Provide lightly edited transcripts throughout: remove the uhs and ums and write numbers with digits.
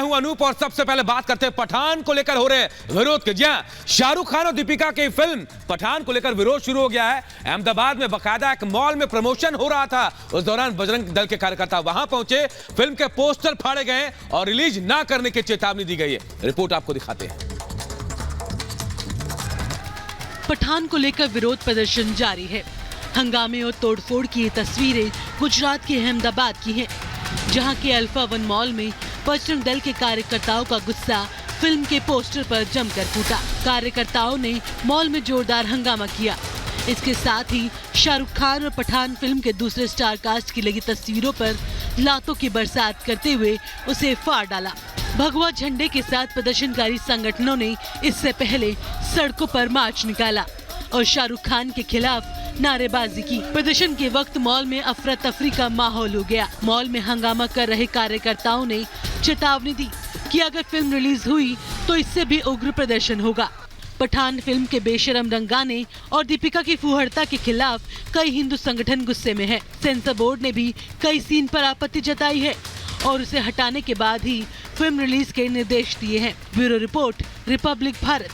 हूं अनूप और सबसे पहले बात करते हैं पठान को लेकर हो रहे विरोध के। जी हां, शाहरुख खान और दीपिका की फिल्म पठान को लेकर विरोध शुरू हो गया है। अहमदाबाद में बकायदा एक मॉल में प्रमोशन हो रहा था, उस दौरान बजरंग दल के कार्यकर्ता वहां पहुंचे, फिल्म के पोस्टर फाड़े गए और रिलीज ना करने की चेतावनी दी गई है। रिपोर्ट आपको दिखाते हैं। पठान को लेकर विरोध प्रदर्शन जारी है। हंगामे और तोड़फोड़ की ये तस्वीरें गुजरात के अहमदाबाद की हैं, जहां के अल्फा वन मॉल में बजरंग दल के कार्यकर्ताओं का गुस्सा फिल्म के पोस्टर पर जमकर फूटा। कार्यकर्ताओं ने मॉल में जोरदार हंगामा किया। इसके साथ ही शाहरुख खान और पठान फिल्म के दूसरे स्टार कास्ट की लगी तस्वीरों पर लातों की बरसात करते हुए उसे फाड़ डाला। भगवा झंडे के साथ प्रदर्शनकारी संगठनों ने इससे पहले सड़कों पर मार्च निकाला और शाहरुख खान के खिलाफ नारेबाजी की। प्रदर्शन के वक्त मॉल में अफरा तफरी का माहौल हो गया। मॉल में हंगामा कर रहे कार्यकर्ताओं ने चेतावनी दी कि अगर फिल्म रिलीज हुई तो इससे भी उग्र प्रदर्शन होगा। पठान फिल्म के बेशरम रंगाने और दीपिका की फुहड़ता के खिलाफ कई हिंदू संगठन गुस्से में है। सेंसर बोर्ड ने भी कई सीन पर आपत्ति जताई है और उसे हटाने के बाद ही फिल्म रिलीज के निर्देश दिए हैं। Bureau report, Republic Bharat.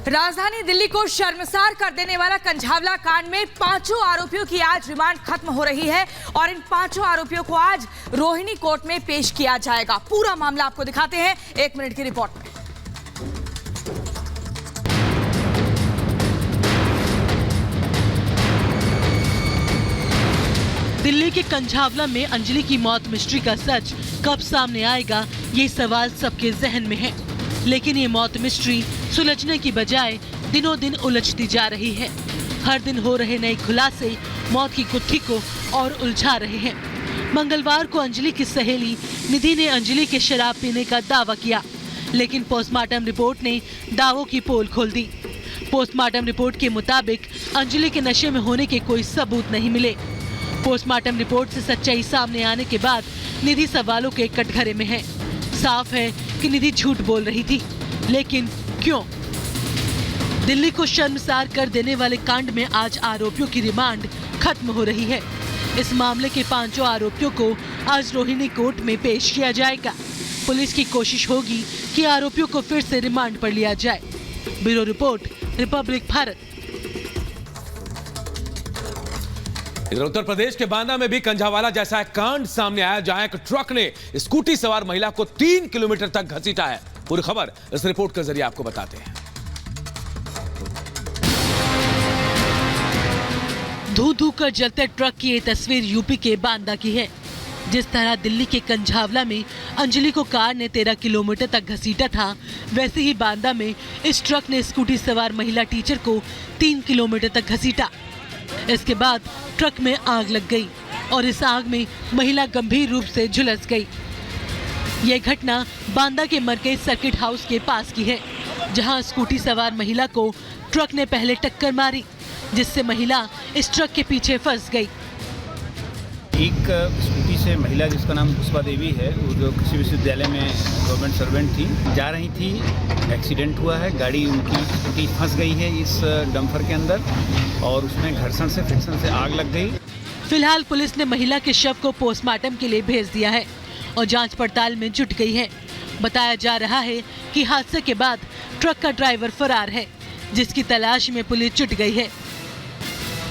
राजधानी दिल्ली को शर्मसार कर देने वाला कंझावला कांड में 5 आरोपियों की आज रिमांड खत्म हो रही है और इन 5 आरोपियों को आज रोहिणी कोर्ट में पेश किया जाएगा। पूरा मामला आपको दिखाते हैं 1 मिनट की रिपोर्ट में। दिल्ली के कंझावला में अंजलि की मौत मिस्ट्री का सच कब सामने आएगा, ये सवाल सबके जहन में है। लेकिन ये मौत मिस्ट्री सुलझने की बजाय दिनों दिन उलझती जा रही है। हर दिन हो रहे नए खुलासे मौत की गुत्थी को और उलझा रहे हैं। मंगलवार को अंजलि की सहेली निधि ने अंजलि के शराब पीने का दावा किया, लेकिन पोस्टमार्टम रिपोर्ट ने दावों की पोल खोल दी। पोस्टमार्टम रिपोर्ट के मुताबिक अंजलि के नशे में होने के कोई सबूत नहीं मिले। पोस्टमार्टम रिपोर्ट से सच्चाई सामने आने के बाद निधि सवालों के कटघरे में है। साफ है कि निधि झूठ बोल रही थी, लेकिन क्यों? दिल्ली को शर्मसार कर देने वाले कांड में आज आरोपियों की रिमांड खत्म हो रही है। इस मामले के 5 आरोपियों को आज रोहिणी कोर्ट में पेश किया जाएगा। पुलिस की कोशिश होगी कि आरोपियों को फिर से रिमांड पर लिया जाए। Bureau report, Republic Bharat. इधर उत्तर प्रदेश के बांदा में भी कंझावाला जैसा एक कांड सामने आया, जहां एक ट्रक ने स्कूटी सवार महिला को 3 किलोमीटर तक घसीटा है। पूरी खबर इस रिपोर्ट के जरिए आपको बताते हैं। धू धू कर जलते ट्रक की ये तस्वीर यूपी के बांदा की है। जिस तरह दिल्ली के कंझावला में अंजलि को कार ने 13 किलोमीटर तक घसीटा था, वैसे ही बांदा में इस ट्रक ने स्कूटी सवार महिला टीचर को 3 किलोमीटर तक घसीटा। इसके बाद ट्रक में आग लग गई और इस आग में महिला गंभीर रूप से झुलस गई। यह घटना बांदा के मरकज सर्किट हाउस के पास की है, जहां स्कूटी सवार महिला को ट्रक ने पहले टक्कर मारी, जिससे महिला इस ट्रक के पीछे फंस गई। एक स्कूटी से महिला जिसका नाम पुष्पा देवी है, वो जो कृषि विश्वविद्यालय में गवर्नमेंट सर्वेंट थी, जा रही थी, एक्सीडेंट हुआ है। गाड़ी उनकी स्कूटी फंस गई है इस डंपर के अंदर और उसमें घर्षण से फ्रिक्शन से आग लग गई। फिलहाल पुलिस ने महिला के शव को पोस्टमार्टम के लिए भेज दिया है और जांच पड़ताल में जुट गई है। बताया जा रहा है कि हादसे के बाद ट्रक का ड्राइवर फरार है, जिसकी तलाश में पुलिस जुट गई है।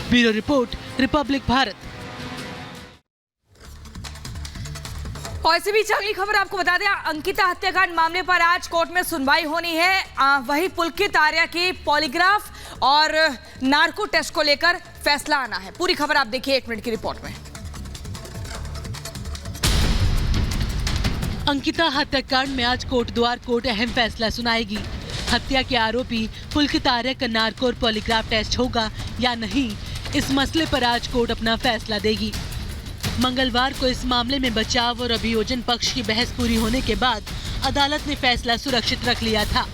Bureau report, Republic Bharat. और इसी बीच अगली खबर आपको बता दें, अंकिता हत्याकांड मामले पर आज कोर्ट में सुनवाई होनी है। वही पुलकित आर्या की पॉलीग्राफ और नार्को टेस्ट को लेकर फैसला आना है। पूरी खबर आप देखिए 1 मिनट की रिपोर्ट में। अंकिता हत्याकांड में आज कोटद्वार कोर्ट अहम फैसला सुनाएगी। हत्या के आरोपी पुलकित आर्या का नार्को और पॉलीग्राफ टेस्ट होगा या नहीं, इस मसले पर आज कोर्ट अपना फैसला देगी। मंगलवार को इस मामले में बचाव और अभियोजन पक्ष की बहस पूरी होने के बाद अदालत ने फैसला सुरक्षित रख लिया था।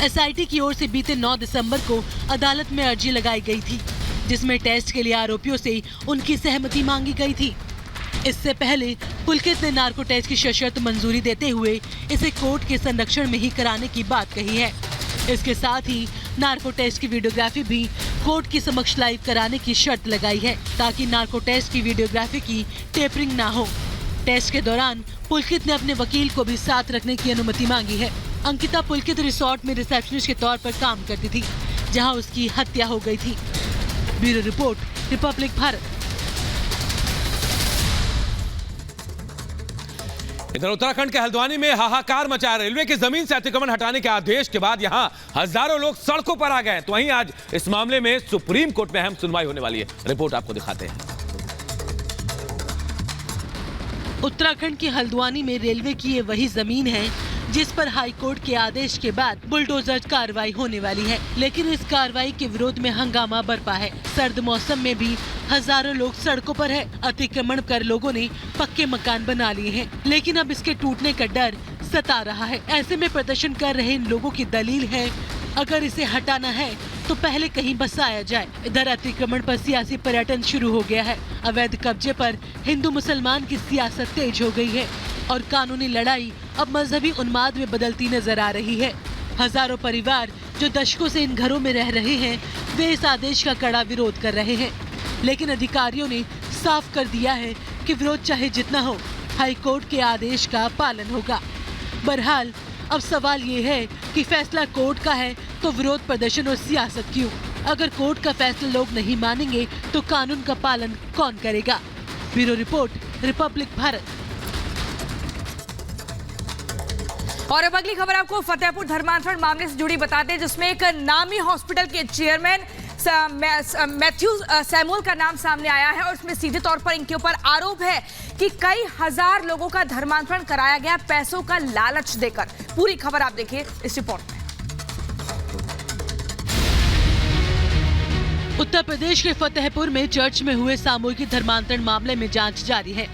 एसआईटी की ओर से बीते 9 दिसंबर को अदालत में अर्जी लगाई गई थी, जिसमें टेस्ट के लिए आरोपियों से उनकी सहमति मांगी गई थी। इससे पहले पुलकित ने नार्को टेस्ट की सशर्त मंजूरी देते हुए इसे कोर्ट के संरक्षण में ही कराने की बात कही है। इसके साथ ही नार्को टेस्ट की वीडियोग्राफी भी कोर्ट के समक्ष लाइव कराने की शर्त लगाई है, ताकि नार्को टेस्ट की वीडियोग्राफी की टेपरिंग ना हो। टेस्ट के दौरान पुलकित ने अपने वकील को भी साथ रखने की अनुमति मांगी है। अंकिता पुलकित रिसोर्ट में रिसेप्शनिस्ट के तौर पर काम करती थी, जहां उसकी हत्या हो गई थी। Bureau report, Republic Bharat. इधर उत्तराखंड के हल्द्वानी में हाहाकार मचा। रेलवे की जमीन से अतिक्रमण हटाने के आदेश के बाद यहां हजारों लोग सड़कों पर आ गए। तो वहीं आज इस मामले में सुप्रीम कोर्ट में अहम सुनवाई होने वाली है। रिपोर्ट आपको दिखाते हैं। उत्तराखंड के हल्द्वानी में रेलवे की ये वही जमीन है जिस पर हाईकोर्ट के आदेश के बाद बुलडोजर कार्रवाई होने वाली है, लेकिन इस कार्रवाई के विरोध में हंगामा बरपा है। सर्द मौसम में भी हजारों लोग सड़कों पर है। अतिक्रमण कर लोगों ने पक्के मकान बना लिए हैं, लेकिन अब इसके टूटने का डर सता रहा है। ऐसे में प्रदर्शन कर रहे इन लोगों की दलील है, अगर इसे हटाना है तो पहले कहीं बसाया जाए। इधर अतिक्रमण पर सियासी पर्यटन शुरू हो गया है। अवैध कब्जे पर हिंदू मुसलमान की सियासत तेज हो गई है और कानूनी लड़ाई अब मजहबी उन्माद में बदलती नजर आ रही है। हजारों परिवार जो दशकों से इन घरों में रह रहे हैं, वे इस आदेश का कड़ा विरोध कर रहे हैं, लेकिन अधिकारियों ने साफ कर दिया है कि विरोध चाहे जितना हो, हाईकोर्ट के आदेश का पालन होगा। बहरहाल अब सवाल ये है कि फैसला कोर्ट का है तो विरोध प्रदर्शन और सियासत क्यों? अगर कोर्ट का फैसला लोग नहीं मानेंगे तो कानून का पालन कौन करेगा? Bureau report, Republic Bharat. और अब अगली खबर आपको फतेहपुर धर्मांतरण मामले से जुड़ी बताते हैं, जिसमें एक नामी हॉस्पिटल के चेयरमैन मैथ्यू सैमुअल का नाम सामने आया है और इसमें सीधे तौर पर इनके ऊपर आरोप है कि कई हजार लोगों का धर्मांतरण कराया गया पैसों का लालच देकर। पूरी खबर आप देखिए इस रिपोर्ट में। उत्तर प्रदेश के फतेहपुर में चर्च में हुए सामूहिक धर्मांतरण मामले में जांच जारी है।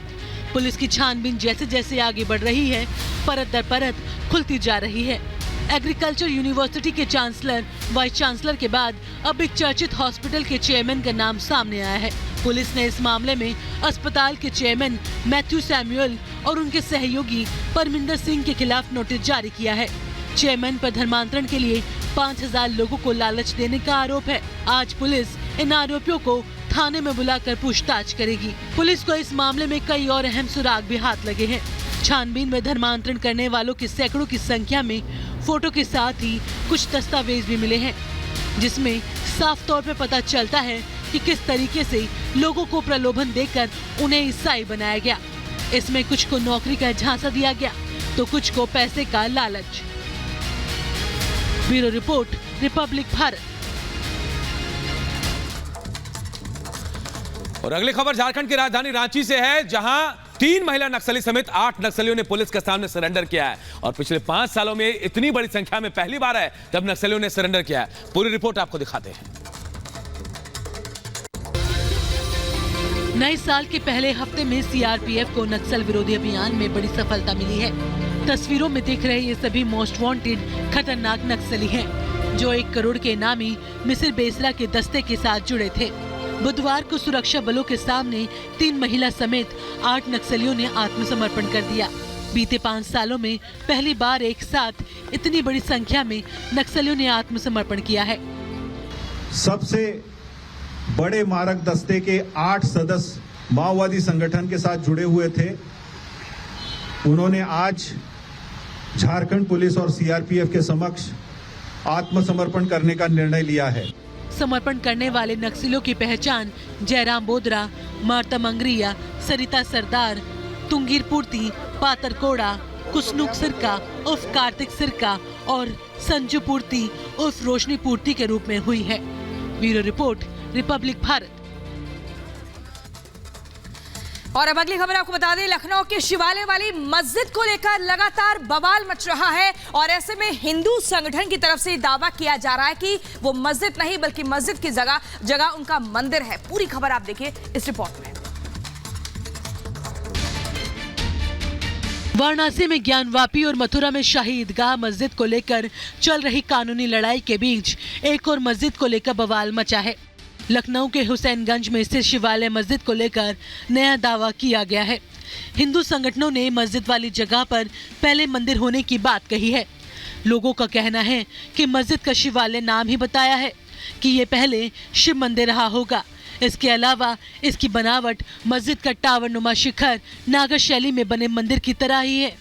पुलिस की छानबीन जैसे जैसे आगे बढ़ रही है, परत दर परत खुलती जा रही है। एग्रीकल्चर यूनिवर्सिटी के चांसलर, वाइस चांसलर के बाद अब एक चर्चित हॉस्पिटल के चेयरमैन का नाम सामने आया है। पुलिस ने इस मामले में अस्पताल के चेयरमैन मैथ्यू सैमुअल और उनके सहयोगी परमिंदर सिंह के खिलाफ नोटिस जारी किया है। चेयरमैन पर धर्मांतरण के लिए 5000 लोगों को लालच देने का आरोप है। आज पुलिस इन आरोपियों को थाने में बुलाकर पूछताछ करेगी। पुलिस को इस मामले में कई और अहम सुराग भी हाथ लगे हैं। छानबीन में धर्मांतरण करने वालों की सैकड़ों की संख्या में फोटो के साथ ही कुछ दस्तावेज भी मिले हैं, जिसमें साफ तौर पर पता चलता है कि किस तरीके से लोगों को प्रलोभन देकर उन्हें ईसाई बनाया गया। इसमें कुछ को नौकरी का झांसा दिया गया तो कुछ को पैसे का लालच। Bureau report, Republic Bharat. और अगली खबर झारखंड की राजधानी रांची से है, जहां 3 महिला नक्सली समेत 8 नक्सलियों ने पुलिस के सामने सरेंडर किया है। और पिछले 5 सालों में इतनी बड़ी संख्या में पहली बार है जब नक्सलियों ने सरेंडर किया है। पूरी रिपोर्ट आपको दिखाते हैं। नए साल के पहले हफ्ते में सीआरपीएफ को नक्सल विरोधी अभियान में बड़ी सफलता मिली है। तस्वीरों में दिख रहे ये सभी मोस्ट वांटेड खतरनाक नक्सली हैं, जो 1 करोड़ के इनामी मिसिर बेसरा के दस्ते के साथ जुड़े थे। बुधवार को सुरक्षा बलों के सामने 3 महिला समेत 8 नक्सलियों ने आत्मसमर्पण कर दिया। बीते 5 सालों में पहली बार एक साथ इतनी बड़ी संख्या में नक्सलियों ने आत्मसमर्पण किया है। सबसे बड़े मारक दस्ते के 8 सदस्य माओवादी संगठन के साथ जुड़े हुए थे। उन्होंने आज झारखंड पुलिस और सीआरपीएफ के समक्ष आत्मसमर्पण करने का निर्णय लिया है। समर्पण करने वाले नक्सलियों की पहचान जयराम बोदरा, मार्ता मंगरिया, सरिता सरदार, तुंगीर पूर्ति, पातर कोड़ा, कुसनुक सिरका उर्फ कार्तिक सिरका और संजू पूर्ति उर्फ रोशनी पूर्ति के रूप में हुई है। Bureau report, Republic Bharat. और अब अगली खबर आपको बता दें, लखनऊ के शिवालय वाली मस्जिद को लेकर लगातार बवाल मच रहा है और ऐसे में हिंदू संगठन की तरफ से दावा किया जा रहा है कि वो मस्जिद नहीं बल्कि मस्जिद की जगह उनका मंदिर है। पूरी खबर आप देखिए इस रिपोर्ट में। वाराणसी में ज्ञानवापी और मथुरा में शाही ईदगाह मस्जिद को लेकर चल रही कानूनी लड़ाई के बीच एक और मस्जिद को लेकर बवाल मचा है। लखनऊ के हुसैनगंज में स्थित शिवालय मस्जिद को लेकर नया दावा किया गया है। हिंदू संगठनों ने मस्जिद वाली जगह पर पहले मंदिर होने की बात कही है। लोगों का कहना है कि मस्जिद का शिवालय नाम ही बताया है कि ये पहले शिव मंदिर रहा होगा, इसके अलावा इसकी बनावट मस्जिद का टावर नुमा शिखर नागर शैली में बने मंदिर की तरह ही है।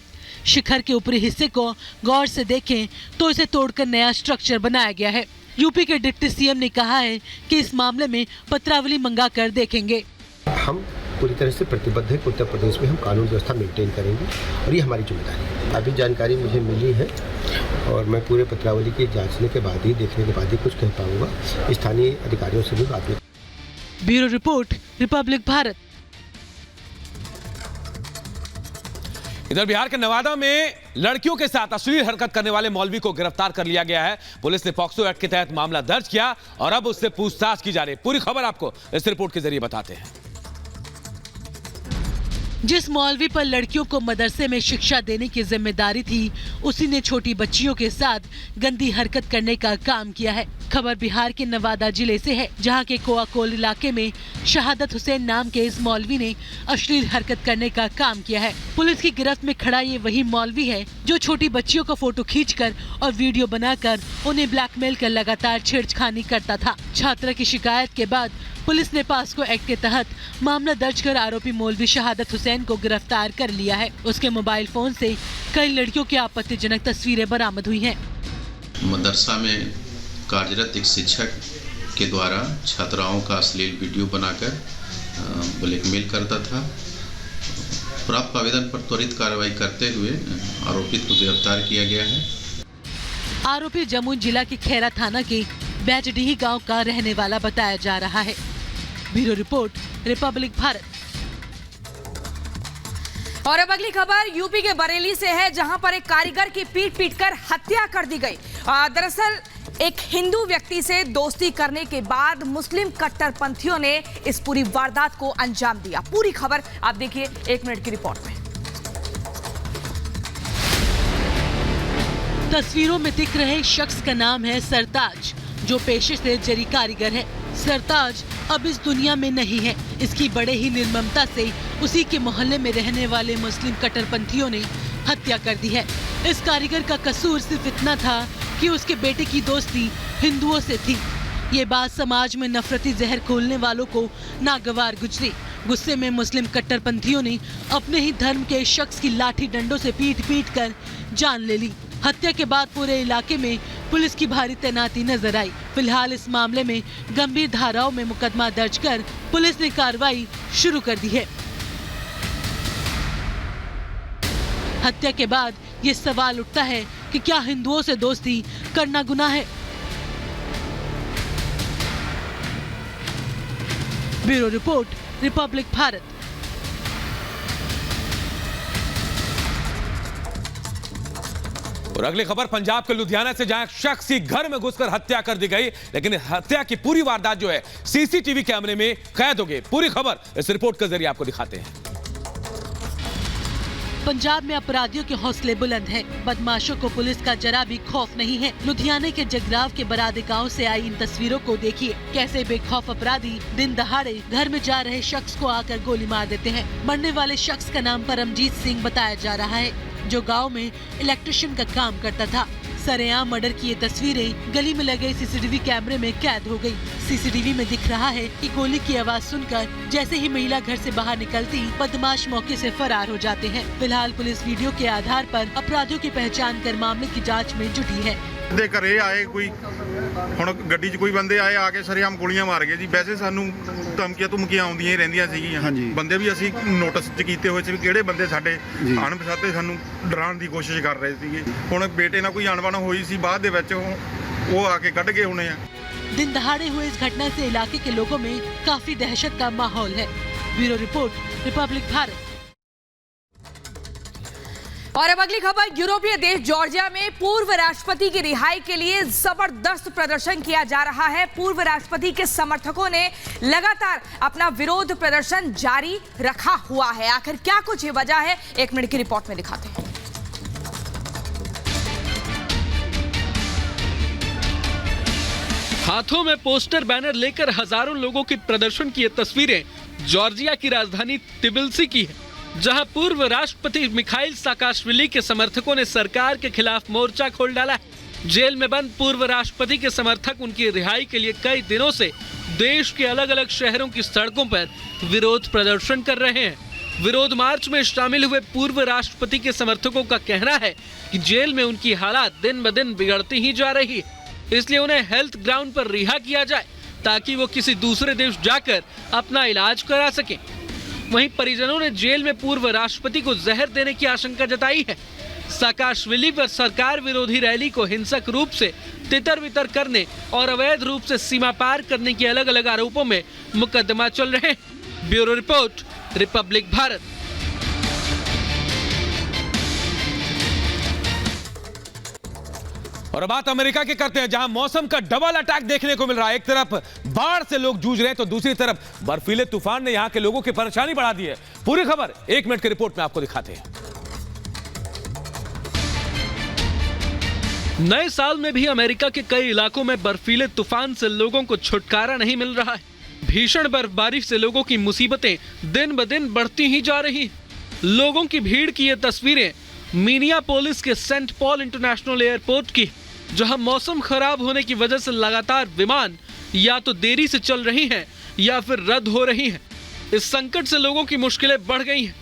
शिखर के ऊपरी हिस्से को गौर से देखें तो इसे तोड़कर नया स्ट्रक्चर बनाया गया है। यूपी के डिप्टी सीएम ने कहा है कि इस मामले में पत्रावली मंगा कर देखेंगे। हम पूरी तरह से प्रतिबद्ध है कि उत्तर प्रदेश में हम कानून व्यवस्था मेंटेन करेंगे और ये हमारी जिम्मेदारी है। अभी जानकारी मुझे मिली है और मैं पूरे पत्रावली के जांचने के बाद ही, देखने के बाद ही कुछ कह पाऊंगा। स्थानीय अधिकारियों से भी बात। Bureau report, Republic Bharat. इधर बिहार के नवादा में लड़कियों के साथ अश्लील हरकत करने वाले मौलवी को गिरफ्तार कर लिया गया है। पुलिस ने पॉक्सो एक्ट के तहत मामला दर्ज किया और अब उससे पूछताछ की जा रही है। पूरी खबर आपको इस रिपोर्ट के जरिए बताते हैं। जिस मौलवी पर लड़कियों को मदरसे में शिक्षा देने की जिम्मेदारी थी, उसी ने छोटी बच्चियों के साथ गंदी हरकत करने का काम किया है। खबर बिहार के नवादा जिले से है, जहां के कोआकोल इलाके में शहादत हुसैन नाम के इस मौलवी ने अश्लील हरकत करने का काम किया है। पुलिस की गिरफ्त में खड़ा ये वही मौलवी है जो छोटी बच्चियों को फोटो खींचकर और वीडियो बनाकर उन्हें ब्लैकमेल कर लगातार छेड़खानी करता था। छात्रा की शिकायत के बाद पुलिस ने पॉक्सो एक्ट के तहत मामला दर्ज कर आरोपी मौलवी शहादत हुसैन को गिरफ्तार कर लिया है। उसके मोबाइल फोन से कई लड़कियों की आपत्तिजनक तस्वीरें बरामद हुई हैं। मदरसा में कार्यरत एक शिक्षक के द्वारा छात्राओं का अश्लील वीडियो बनाकर ब्लैकमेल करता था। प्राप्त आवेदन पर त्वरित कार्रवाई करते हुए आरोपित को गिरफ्तार किया गया है। आरोपी जमुई जिला के खैरा थाना के बैजडीही गांव का रहने वाला बताया जा रहा है। Bureau report, Republic Bharat. और अब अगली खबर यूपी के बरेली से है, जहां पर एक कारीगर की पीट-पीटकर हत्या कर दी गई। दरअसल एक हिंदू व्यक्ति से दोस्ती करने के बाद मुस्लिम कट्टरपंथियों ने इस पूरी वारदात को अंजाम दिया। पूरी खबर आप देखिए 1 मिनट की रिपोर्ट में। तस्वीरों में दिख रहे शख्स का नाम है सरताज, जो पेशे से जरी कारीगर है। सरताज अब इस दुनिया में नहीं है। इसकी बड़े ही निर्ममता से उसी के मोहल्ले में रहने वाले मुस्लिम कट्टरपंथियों ने हत्या कर दी है। इस कारीगर का कसूर सिर्फ इतना था कि उसके बेटे की दोस्ती हिंदुओं से थी। ये बात समाज में नफरती जहर खोलने वालों को नागवार गुजरी। गुस्से में मुस्लिम कट्टरपंथियों ने अपने ही धर्म के शख्स की लाठी डंडों से पीट कर जान ले ली। हत्या के बाद पूरे इलाके में पुलिस की भारी तैनाती नजर आई। फिलहाल इस मामले में गंभीर धाराओं में मुकदमा दर्ज कर पुलिस ने कार्रवाई शुरू कर दी है। हत्या के बाद ये सवाल उठता है कि क्या हिंदुओं से दोस्ती करना गुनाह है? Bureau report, Republic Bharat. और अगली खबर पंजाब के लुधियाना से, जहां एक शख्स की घर में घुसकर हत्या कर दी गई, लेकिन हत्या की पूरी वारदात जो है सीसीटीवी कैमरे में कैद हो गई। पूरी खबर इस रिपोर्ट के जरिए आपको दिखाते हैं। पंजाब में अपराधियों के हौसले बुलंद हैं। बदमाशों को पुलिस का जरा भी खौफ नहीं है। लुधियाना के जगराव के बरादे गांव से आई इन तस्वीरों को देखिए। कैसे बेखौफ अपराधी दिन दहाड़े घर में जा रहे शख्स को आकर गोली मार देते हैं। मरने वाले शख्स का नाम परमजीत सिंह बताया जा रहा है, जो गांव में इलेक्ट्रिशियन का काम करता था। सरेआम मर्डर की ये तस्वीरें गली में लगे सीसीटीवी कैमरे में कैद हो गई। सीसीटीवी में दिख रहा है कि गोली की आवाज सुनकर जैसे ही महिला घर से बाहर निकलती, बदमाश मौके से फरार हो जाते हैं। फिलहाल पुलिस वीडियो के आधार पर अपराधियों की पहचान कर मामले की जांच में जुटी है। ਦੇ ਘਰੇ ਆਏ ਕੋਈ ਹੁਣ ਗੱਡੀ 'ਚ ਕੋਈ ਬੰਦੇ ਆਏ ਆ ਕੇ ਸਰੇਆਮ ਗੋਲੀਆਂ ਮਾਰ ਗਏ ਜੀ। ਵੈਸੇ ਸਾਨੂੰ ਧਮਕੀਆਂ ਆਉਂਦੀਆਂ ਹੀ ਰਹਿੰਦੀਆਂ ਸੀਗੀਆਂ। ਬੰਦੇ ਵੀ ਅਸੀਂ ਨੋਟਿਸ 'ਚ ਕੀਤੇ ਹੋਏ ਸੀ ਵੀ ਕਿਹੜੇ ਬੰਦੇ ਸਾਡੇ ਅਣਪਛਾਤੇ ਸਾਨੂੰ ਡਰਾਉਣ ਦੀ ਕੋਸ਼ਿਸ਼ ਕਰ ਰਹੇ ਸੀਗੇ। ਹੁਣ ਬੇਟੇ ਨਾਲ ਕੋਈ ਅਣਬਣ ਹੋਈ ਸੀ, ਬਾਅਦ ਦੇ ਵਿੱਚ ਉਹ ਆ ਕੇ ਕੱਢ ਗਏ ਹੋਣੇ ਆ। दिन दहाड़े हुए इस घटना से इलाके के लोगों में काफी दहशत का माहौल है। Bureau report, Republic Bharat. और अब अगली खबर, यूरोपीय देश जॉर्जिया में पूर्व राष्ट्रपति की रिहाई के लिए जबरदस्त प्रदर्शन किया जा रहा है। पूर्व राष्ट्रपति के समर्थकों ने लगातार अपना विरोध प्रदर्शन जारी रखा हुआ है। आखिर क्या कुछ ये वजह है, 1 मिनट की रिपोर्ट में दिखाते हैं। हाथों में पोस्टर बैनर लेकर हजारों लोगों की प्रदर्शन की ये तस्वीरें जॉर्जिया की राजधानी तिबिलिसी की है, जहां पूर्व राष्ट्रपति मिखाइल साकाशविली के समर्थकों ने सरकार के खिलाफ मोर्चा खोल डाला है। जेल में बंद पूर्व राष्ट्रपति के समर्थक उनकी रिहाई के लिए कई दिनों से देश के अलग अलग शहरों की सड़कों पर विरोध प्रदर्शन कर रहे हैं। विरोध मार्च में शामिल हुए पूर्व राष्ट्रपति के समर्थकों का कहना है कि जेल में उनकी हालात दिन ब दिन बिगड़ती ही जा रही है, इसलिए उन्हें हेल्थ ग्राउंड पर रिहा किया जाए ताकि वो किसी दूसरे देश जाकर अपना इलाज करा सकें। वहीं परिजनों ने जेल में पूर्व राष्ट्रपति को जहर देने की आशंका जताई है। साकाशविली पर सरकार विरोधी रैली को हिंसक रूप से तितर बितर करने और अवैध रूप से सीमा पार करने के अलग अलग आरोपों में मुकदमा चल रहे हैं। Bureau report, Republic Bharat. और बात अमेरिका की करते हैं, जहां मौसम का डबल अटैक देखने को मिल रहा है। एक तरफ बाढ़ से लोग जूझ रहे हैं तो दूसरी तरफ बर्फीले तूफान ने यहां के लोगों की परेशानी बढ़ा दी है। पूरी खबर 1 मिनट की रिपोर्ट में आपको दिखाते हैं। नए साल में भी अमेरिका के कई इलाकों में बर्फीले तूफान से लोगों को छुटकारा नहीं मिल रहा है। भीषण बर्फबारी से लोगों की मुसीबतें दिन ब दिन बढ़ती ही जा रही हैं। लोगों की भीड़ की ये तस्वीरें मिनियापोलिस के सेंट पॉल इंटरनेशनल एयरपोर्ट की, जहां मौसम खराब होने की वजह से लगातार विमान या तो देरी से चल रही हैं या फिर रद्द हो रही हैं। इस संकट से लोगों की मुश्किलें बढ़ गई हैं।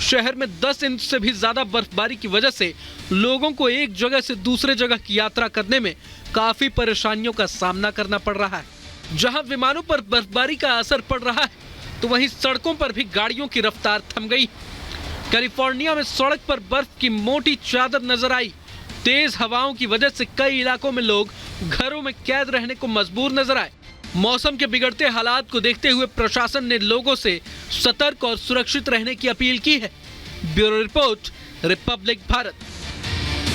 शहर में 10 इंच से भी ज्यादा बर्फबारी की वजह से लोगों को एक जगह से दूसरे जगह की यात्रा करने में काफी परेशानियों का सामना करना पड़ रहा है। जहां विमानों पर बर्फबारी का असर पड़ रहा है तो वहीं सड़कों पर भी गाड़ियों की रफ्तार थम गई। कैलिफोर्निया में सड़क पर बर्फ की मोटी चादर नजर आई। तेज हवाओं की वजह से कई इलाकों में लोग घरों में कैद रहने को मजबूर नजर आए। मौसम के बिगड़ते हालात को देखते हुए प्रशासन ने लोगों से सतर्क और सुरक्षित रहने की अपील की है। Bureau report, Republic Bharat.